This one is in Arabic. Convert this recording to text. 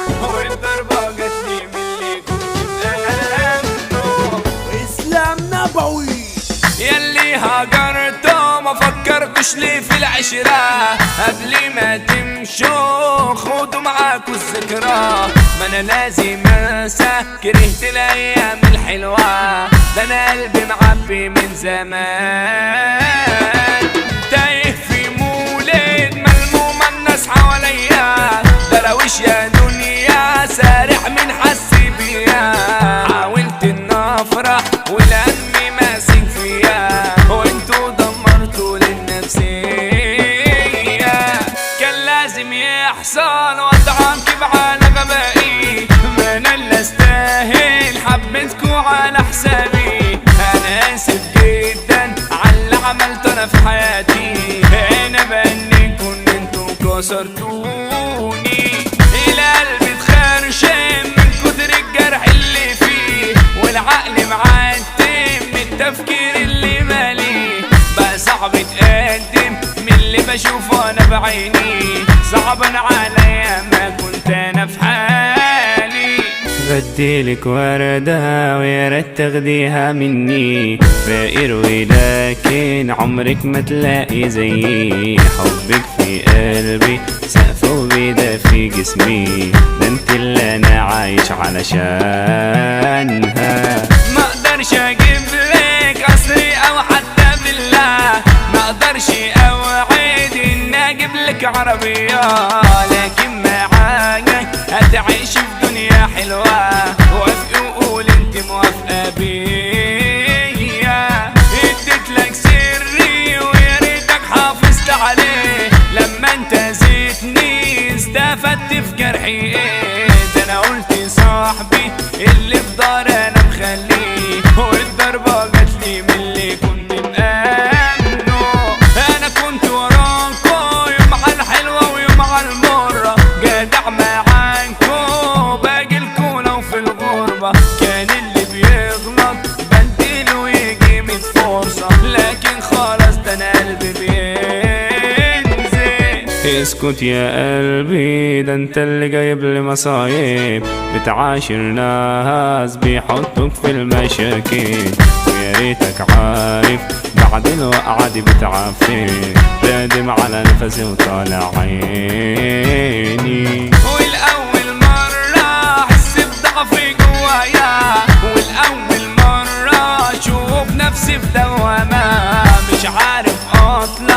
والضربة جاتلي من اللي كنت مأمنه. اسلام نبوي ياللي هاجرته ما فكرتش ليه في العشرة قبل ما تمشوا خدوا معاكوا الذكرى. ما انا لازم انسى كرهت الايام الحلوة ده انا قلبي معبي من زمان. تايه في مولد ملمومة الناس حواليا درويش يا دنيا سارح من حسي بيا. حاولت ان افرح والهم ماسك فيا وانتو دمرتوا للنفسية. كان لازم يحصل وضعك على غبائي ما انا اللي استاهل حبيتكو على حسابي. انا اسف جدا على اللي عملته انا في حياتي انا بانيكوا ان انتو كسرتوني. القلب اتخرشم من كتر الجرح اللي فيه والعقل معتم من التفكير اللي مالي. بقى صعب اتقدم من اللي بشوفه انا بعيني صعبا عليا ما كنت انا في حالي. بديلك وردة ويا ريت تاخديها مني فقير ولكن عمرك ما تلاقي زيي. حبك في قلبي سقف وبيدفي جسمي ده انت اللي انا عايش علشانها. ما اقدرش اجيب لك قصري او حتى فيلا ما اقدرش اوعد ان اجيب لك عربية لكن معاك هتعيش في دنيا حلوة. وافقي وقول انت موافقة بيا. اديت لك سري ويا ريتك حافظت عليه لما انت زيتني استفدت في جرحي ايه. ده انا قلت صاحبي اللي في دار انا مخليه والضربة جاتلي من اللي كنت مأمنه. انا كنت وراكو يوم على الحلوة ويوم على المرة جدع معاكو باجيلكو لو في الغربة. كان اللي بيغلط بديله ويجي 100 فرصة لكن خلاص ده انا قلبي بينزل. اسكت يا قلبي ده انت اللي جايب لي مصايب بتعاشر ناس بيحطوك في المشاكل ويا ريتك عارف بعد الوقعة دي بتعفن بادم على نفسي وطالع عيني. والأول مرة أحس بضعفي جوايا والأول مرة أشوف نفسي في دوامة مش عارف أطلع